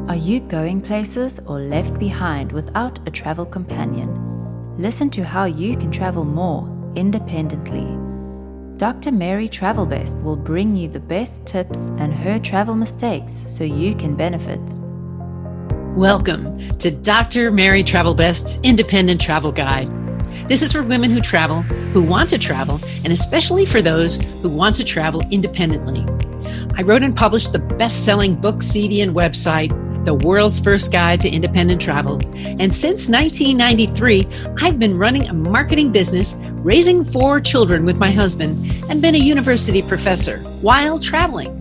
Are you going places or left behind without a travel companion? Listen to how you can travel more independently. Dr. Mary Travelbest will bring you the best tips and her travel mistakes so you can benefit. Welcome to Dr. Mary Travelbest's Independent Travel Guide. This is for women who travel, who want to travel, and especially for those who want to travel independently. I wrote and published the best-selling book, CD, and website, The World's First Guide to Independent Travel. And since 1993, I've been running a marketing business, raising 4 children with my husband, and been a university professor while traveling.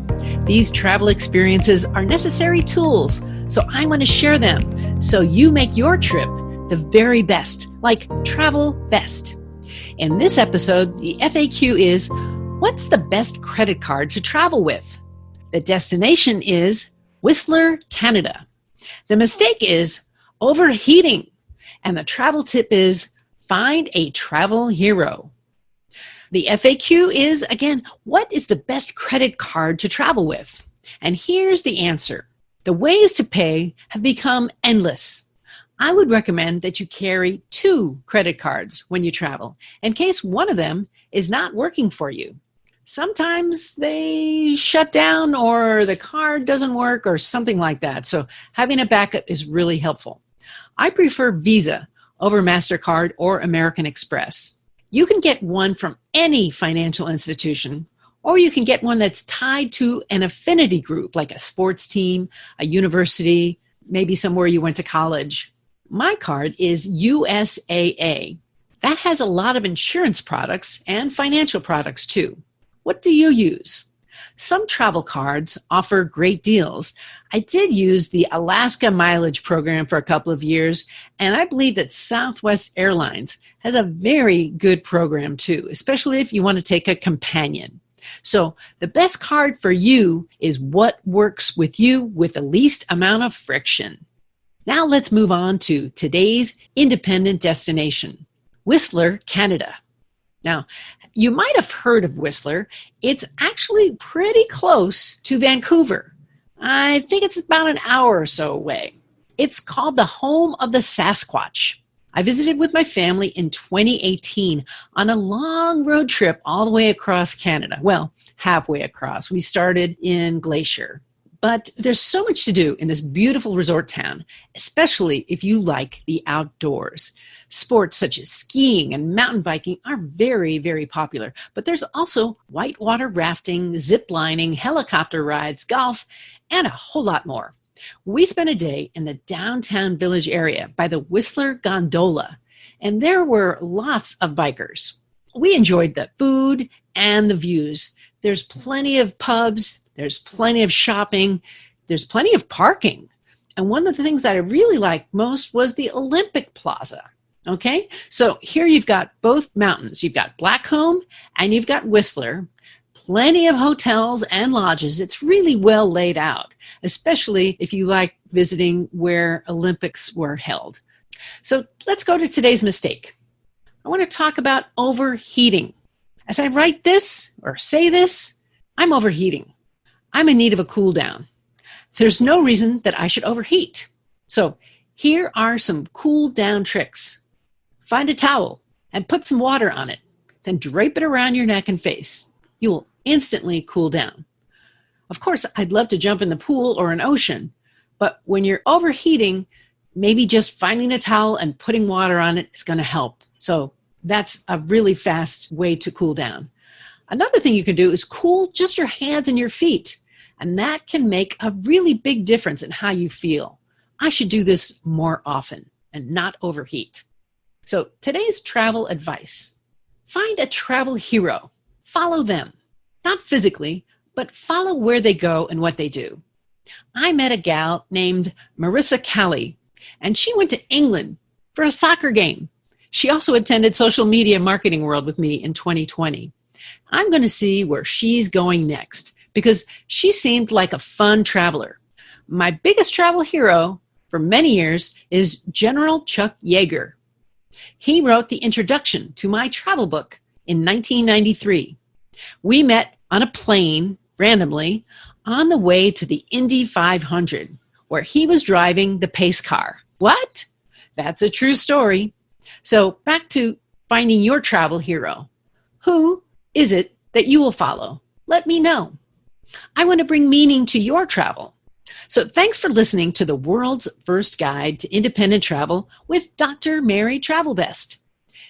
These travel experiences are necessary tools, so I want to share them so you make your trip the very best, like travel best. In this episode, the FAQ is, what's the best credit card to travel with? The destination is Whistler, Canada. The mistake is overheating. And the travel tip is find a travel hero. The FAQ is, again, what is the best credit card to travel with? And here's the answer. The ways to pay have become endless. I would recommend that you carry 2 credit cards when you travel, in case one of them is not working for you. Sometimes they shut down or the card doesn't work or something like that. So having a backup is really helpful. I prefer Visa over MasterCard or American Express. You can get one from any financial institution, or you can get one that's tied to an affinity group like a sports team, a university, maybe somewhere you went to college. My card is USAA. That has a lot of insurance products and financial products too. What do you use? Some travel cards offer great deals. I did use the Alaska mileage program for a couple of years, and I believe that Southwest Airlines has a very good program too, especially if you want to take a companion. So the best card for you is what works with you with the least amount of friction. Now let's move on to today's independent destination, Whistler, Canada. Now, you might have heard of Whistler. It's actually pretty close to Vancouver. I think it's about an hour or so away. It's called the home of the Sasquatch. I visited with my family in 2018 on a long road trip all the way across Canada. Well, halfway across. We started in Glacier. But there's so much to do in this beautiful resort town, especially if you like the outdoors. Sports such as skiing and mountain biking are very, very popular. But there's also whitewater rafting, zip lining, helicopter rides, golf, and a whole lot more. We spent a day in the downtown village area by the Whistler Gondola, and there were lots of bikers. We enjoyed the food and the views. There's plenty of pubs. There's plenty of shopping. There's plenty of parking. And one of the things that I really liked most was the Olympic Plaza. Okay, so here you've got both mountains. You've got Blackcomb and you've got Whistler. Plenty of hotels and lodges. It's really well laid out, especially if you like visiting where Olympics were held. So let's go to today's mistake. I want to talk about overheating. As I write this or say this, I'm overheating. I'm in need of a cool down. There's no reason that I should overheat. So here are some cool down tricks. Find a towel and put some water on it. Then drape it around your neck and face. You will instantly cool down. Of course, I'd love to jump in the pool or an ocean, but when you're overheating, maybe just finding a towel and putting water on it is going to help. So that's a really fast way to cool down. Another thing you can do is cool just your hands and your feet. And that can make a really big difference in how you feel. I should do this more often and not overheat. So today's travel advice. Find a travel hero. Follow them. Not physically, but follow where they go and what they do. I met a gal named Marissa Kelly, and she went to England for a soccer game. She also attended Social Media Marketing World with me in 2020. I'm going to see where she's going next, because she seemed like a fun traveler. My biggest travel hero for many years is General Chuck Yeager. He wrote the introduction to my travel book in 1993. We met on a plane randomly on the way to the Indy 500, where he was driving the pace car. What? That's a true story. So back to finding your travel hero. Who is it that you will follow? Let me know. I want to bring meaning to your travel. So thanks for listening to the world's first guide to independent travel with Dr. Mary Travelbest.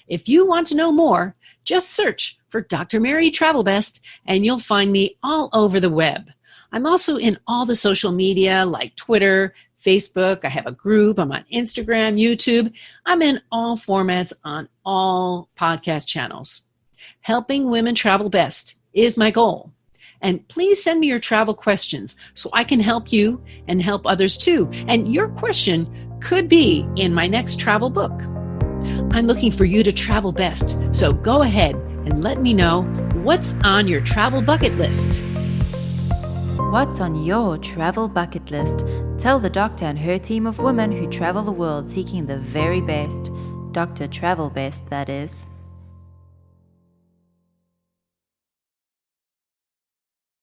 If you want to know more, just search for Dr. Mary Travelbest and you'll find me all over the web. I'm also in all the social media like Twitter, Facebook. I have a group. I'm on Instagram, YouTube. I'm in all formats on all podcast channels. Helping women travel best is my goal. And please send me your travel questions so I can help you and help others too. And your question could be in my next travel book. I'm looking for you to travel best. So go ahead and let me know what's on your travel bucket list. What's on your travel bucket list? Tell the doctor and her team of women who travel the world seeking the very best. Dr. Travelbest, that is.